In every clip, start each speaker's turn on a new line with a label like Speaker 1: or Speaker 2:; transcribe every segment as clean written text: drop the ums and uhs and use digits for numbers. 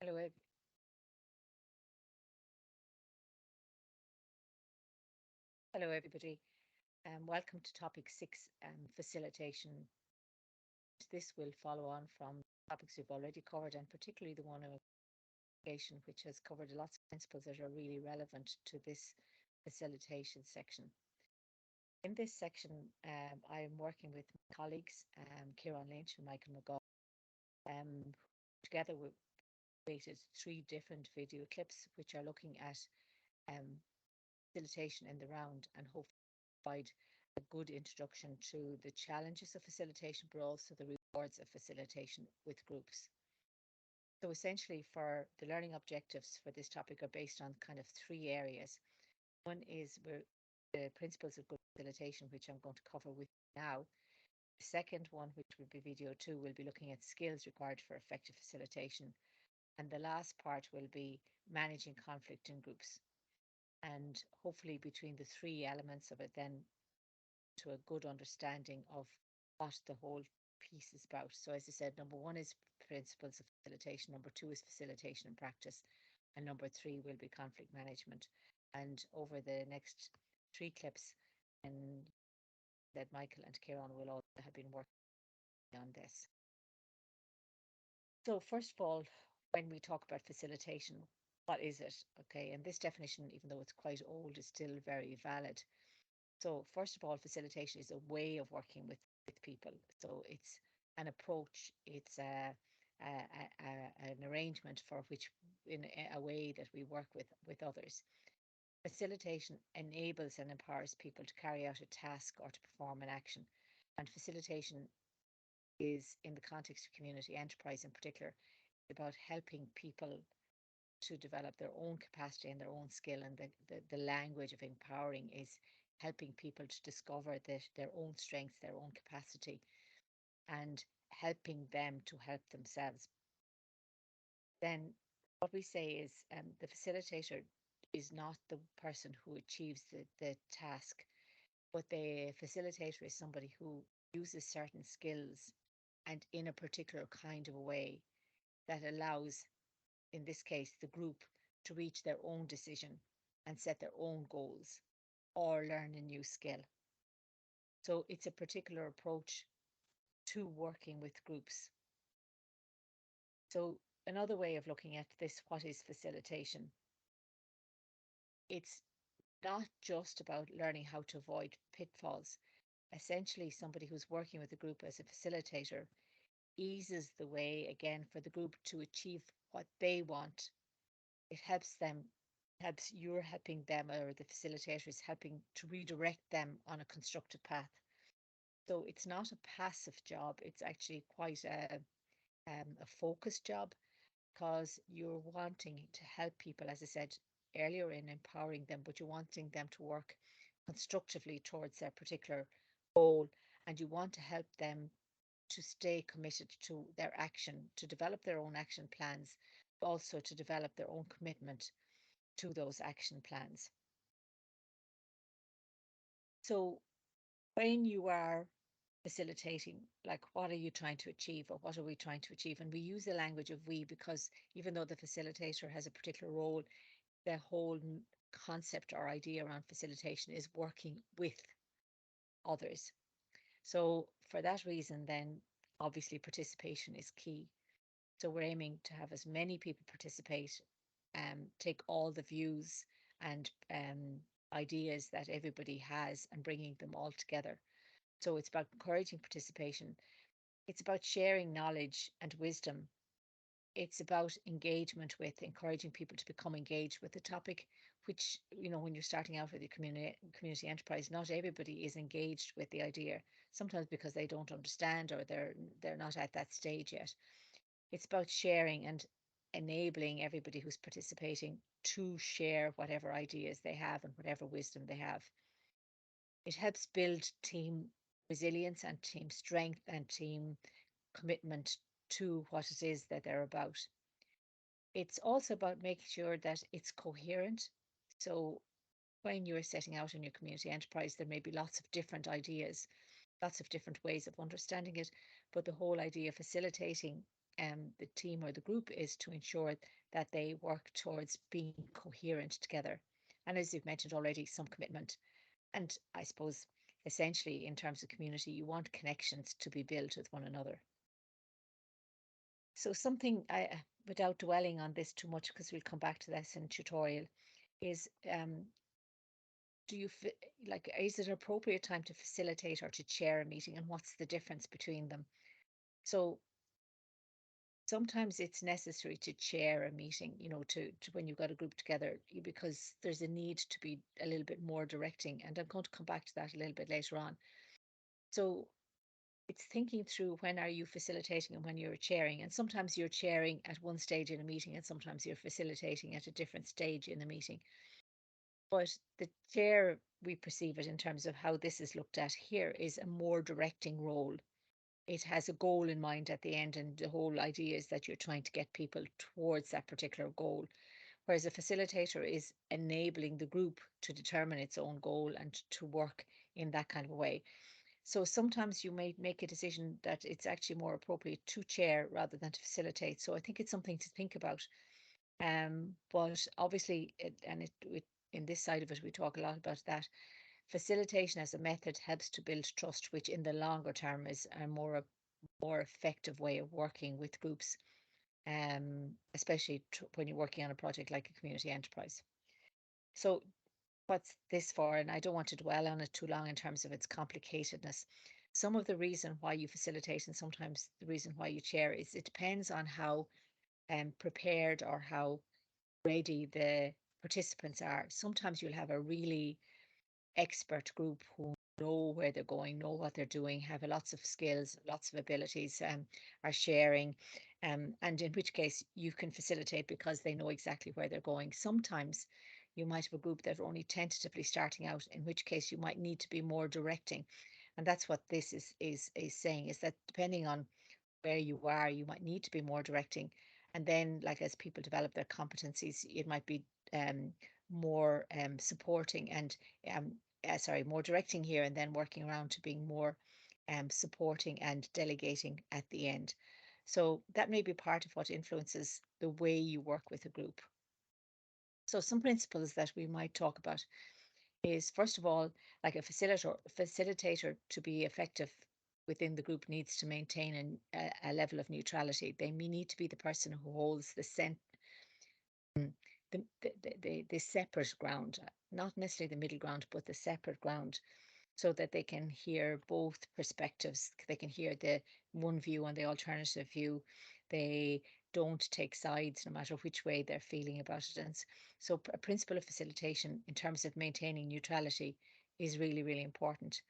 Speaker 1: Hello, hello everybody. Welcome to topic six, facilitation. This will follow on from topics we've already covered, and particularly the one on education, which has covered lots of principles that are really relevant to this facilitation section. In this section, I'm working with my colleagues, Kieran Lynch and Michael McGaw. Together, we've created three different video clips which are looking at um, facilitation in the round and hopefully provide a good introduction to the challenges of facilitation, but also the rewards of facilitation with groups. So essentially for the learning objectives for this topic are based on kind of three areas. One is the principles of good facilitation, which I'm going to cover with you now. The second one, which will be video two, will be looking at skills required for effective facilitation. And the last part will be managing conflict in groups. And hopefully between the three elements of it, then to a good understanding of what the whole piece is about. So as I said, number one is principles of facilitation, number two is facilitation in practice, and number three will be conflict management. And over the next three clips, and that Michael and Kieran will all have been working on this. So first of all, when we talk about facilitation, what is it? Okay, and this definition, even though it's quite old, is still very valid. So first of all, facilitation is a way of working with people. So it's an approach, it's an arrangement for which in a way that we work with others. Facilitation enables and empowers people to carry out a task or to perform an action. And facilitation is, in the context of community enterprise in particular, about helping people to develop their own capacity and their own skill. And the language of empowering is helping people to discover their own strengths, their own capacity, and helping them to help themselves. Then what we say is the facilitator is not the person who achieves the task, but the facilitator is somebody who uses certain skills and in a particular kind of a way that allows, in this case, the group to reach their own decision and set their own goals or learn a new skill. So it's a particular approach to working with groups. So another way of looking at this, what is facilitation? It's not just about learning how to avoid pitfalls. Essentially, somebody who's working with a group as a facilitator eases the way again for the group to achieve what they want. It helps them, helps you're helping them, or the facilitator is helping to redirect them on a constructive path. So it's not a passive job, it's actually quite a focused job because you're wanting to help people, as I said earlier, in empowering them, but you're wanting them to work constructively towards their particular goal, and you want to help them to stay committed to their action, to develop their own action plans, also to develop their own commitment to those action plans. So when you are facilitating, like what are you trying to achieve or what are we trying to achieve? And we use the language of we because even though the facilitator has a particular role, the whole concept or idea around facilitation is working with others. So for that reason, then obviously participation is key. So we're aiming to have as many people participate, take all the views and ideas that everybody has and bringing them all together. So it's about encouraging participation. It's about sharing knowledge and wisdom. It's about engagement with encouraging people to become engaged with the topic, which, you know, when you're starting out with your community enterprise, not everybody is engaged with the idea, sometimes because they don't understand or they're not at that stage yet. It's about sharing and enabling everybody who's participating to share whatever ideas they have and whatever wisdom they have. It helps build team resilience and team strength and team commitment to what it is that they're about. It's also about making sure that it's coherent. So when you're setting out in your community enterprise, there may be lots of different ideas, lots of different ways of understanding it, but the whole idea of facilitating the team or the group is to ensure that they work towards being coherent together. And as you've mentioned already, some commitment. And I suppose essentially in terms of community, you want connections to be built with one another. So something without dwelling on this too much, because we'll come back to this in tutorial, is do you like, is it an appropriate time to facilitate or to chair a meeting, and what's the difference between them? So sometimes it's necessary to chair a meeting, to when you've got a group together, because there's a need to be a little bit more directing, and I'm going to come back to that a little bit later on. So it's thinking through, when are you facilitating and when you're chairing, and sometimes you're chairing at one stage in a meeting and sometimes you're facilitating at a different stage in a meeting. But the chair, we perceive it in terms of how this is looked at here, is a more directing role. It has a goal in mind at the end, and the whole idea is that you're trying to get people towards that particular goal. Whereas a facilitator is enabling the group to determine its own goal and to work in that kind of a way. So sometimes you may make a decision that it's actually more appropriate to chair rather than to facilitate. So I think it's something to think about. But obviously, in this side of it, we talk a lot about that. Facilitation as a method helps to build trust, which in the longer term is a more effective way of working with groups, especially when you're working on a project like a community enterprise. So what's this for? And I don't want to dwell on it too long in terms of its complicatedness. Some of the reason why you facilitate and sometimes the reason why you chair is it depends on how prepared or how ready the participants are. Sometimes you'll have a really expert group who know where they're going, know what they're doing, have lots of skills, lots of abilities, are sharing, and in which case you can facilitate because they know exactly where they're going. Sometimes you might have a group that are only tentatively starting out, in which case you might need to be more directing. And that's what this is saying, is that depending on where you are, you might need to be more directing. And then, like, as people develop their competencies, it might be more supporting and more directing here, and then working around to being more supporting and delegating at the end. So that may be part of what influences the way you work with a group. So some principles that we might talk about is, first of all, like a facilitator to be effective within the group needs to maintain a level of neutrality. They need to be the person who holds the separate ground, not necessarily the middle ground, but the separate ground, so that they can hear both perspectives. They can hear the one view and the alternative view. They don't take sides no matter which way they're feeling about it. And so a principle of facilitation in terms of maintaining neutrality is really, really important.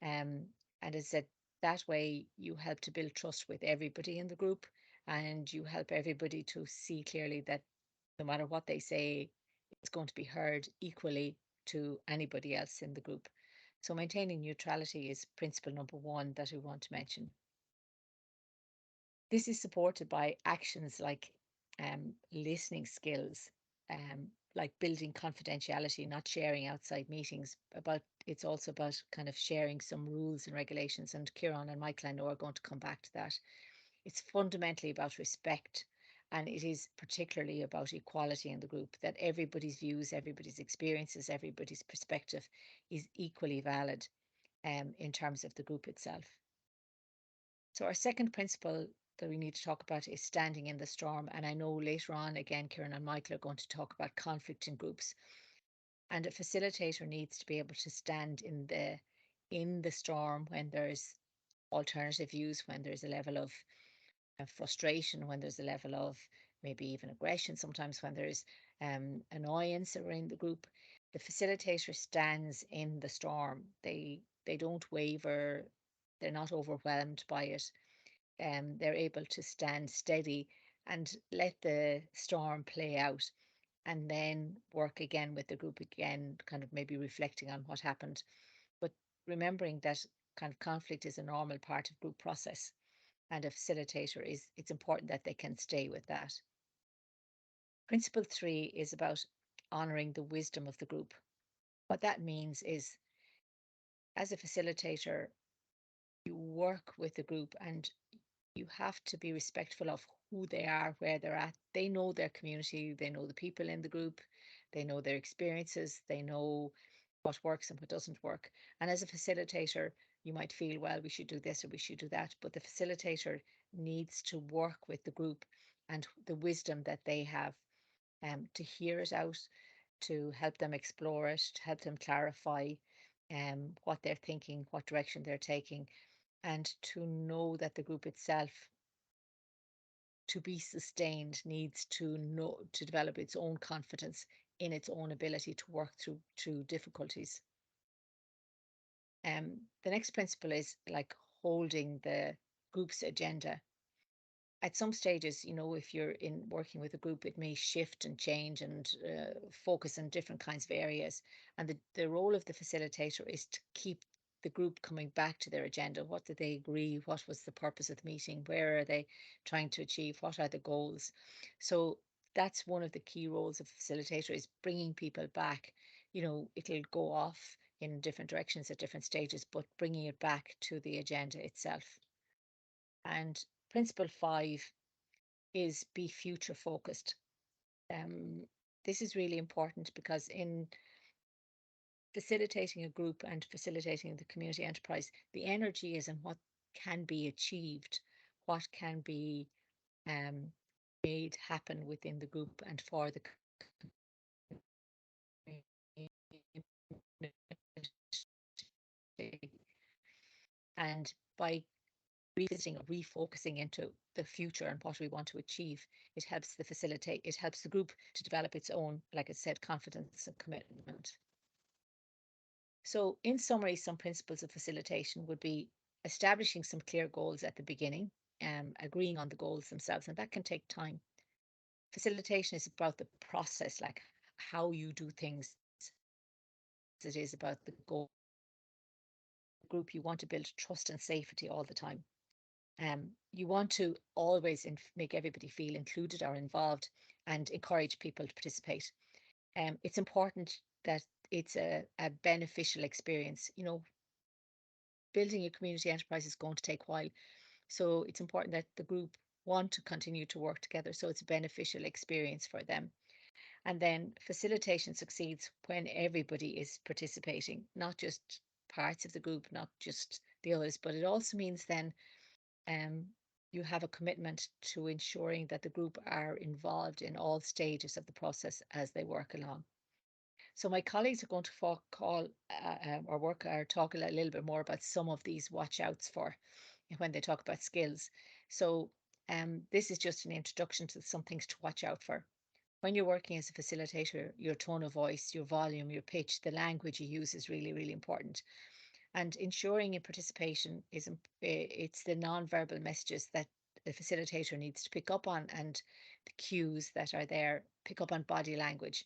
Speaker 1: And as I said, that way you help to build trust with everybody in the group, and you help everybody to see clearly that no matter what they say, it's going to be heard equally to anybody else in the group. So maintaining neutrality is principle number one that we want to mention. This is supported by actions like listening skills, like building confidentiality, not sharing outside meetings. It's also about kind of sharing some rules and regulations. And Kieran and Michael, I know, are going to come back to that. It's fundamentally about respect, and it is particularly about equality in the group, that everybody's views, everybody's experiences, everybody's perspective is equally valid in terms of the group itself. So our second principle that we need to talk about is standing in the storm. And I know later on, again, Kieran and Michael are going to talk about conflict in groups. And a facilitator needs to be able to stand in the storm when there's alternative views, when there's a level of frustration, when there's a level of maybe even aggression, sometimes when there's annoyance around the group. The facilitator stands in the storm. They don't waver. They're not overwhelmed by it. They're able to stand steady and let the storm play out, and then work again with the group again, kind of maybe reflecting on what happened, but remembering that kind of conflict is a normal part of group process, and a facilitator it's important that they can stay with that. Principle 3 is about honoring the wisdom of the group. What that means is, as a facilitator, you work with the group and you have to be respectful of who they are, where they're at. They know their community, they know the people in the group, they know their experiences, they know what works and what doesn't work. And as a facilitator, you might feel, well, we should do this or we should do that. But the facilitator needs to work with the group and the wisdom that they have, to hear it out, to help them explore it, to help them clarify what they're thinking, what direction they're taking, and to know that the group itself, to be sustained, needs to know, to develop its own confidence in its own ability to work through difficulties. The next principle is like holding the group's agenda. At some stages, if you're in working with a group, it may shift and change and focus on different kinds of areas. And the role of the facilitator is to keep the group coming back to their agenda. What did they agree? What was the purpose of the meeting? Where are they trying to achieve? What are the goals? So that's one of the key roles of facilitator, is bringing people back. It'll go off in different directions at different stages, but bringing it back to the agenda itself. And principle 5 is be future focused. This is really important because in facilitating a group and facilitating the community enterprise, the energy is in what can be achieved, what can be um, made happen within the group and for the community. And by revisiting or refocusing into the future and what we want to achieve, it helps the group to develop its own, like I said, confidence and commitment. So in summary, some principles of facilitation would be establishing some clear goals at the beginning, agreeing on the goals themselves, and that can take time. Facilitation is about the process, like how you do things. It is about the goal. Group, you want to build trust and safety all the time. You want to always make everybody feel included or involved and encourage people to participate. It's important that it's a beneficial experience. Building a community enterprise is going to take a while. So it's important that the group want to continue to work together. So it's a beneficial experience for them. And then facilitation succeeds when everybody is participating, not just parts of the group, not just the others, but it also means then um, you have a commitment to ensuring that the group are involved in all stages of the process as they work along. So my colleagues are going to talk a little bit more about some of these watch outs for when they talk about skills. So this is just an introduction to some things to watch out for. When you're working as a facilitator, your tone of voice, your volume, your pitch, the language you use is really, really important. And ensuring in participation it's the non-verbal messages that the facilitator needs to pick up on, and the cues that are there, pick up on body language.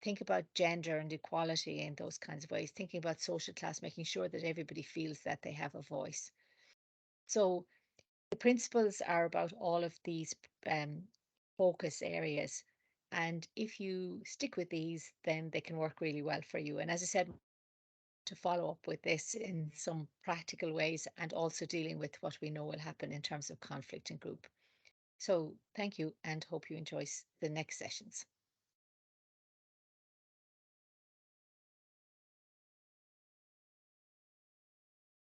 Speaker 1: Think about gender and equality in those kinds of ways, thinking about social class, making sure that everybody feels that they have a voice. So the principles are about all of these focus areas. And if you stick with these, then they can work really well for you. And as I said, to follow up with this in some practical ways and also dealing with what we know will happen in terms of conflict in group. So thank you and hope you enjoy the next sessions.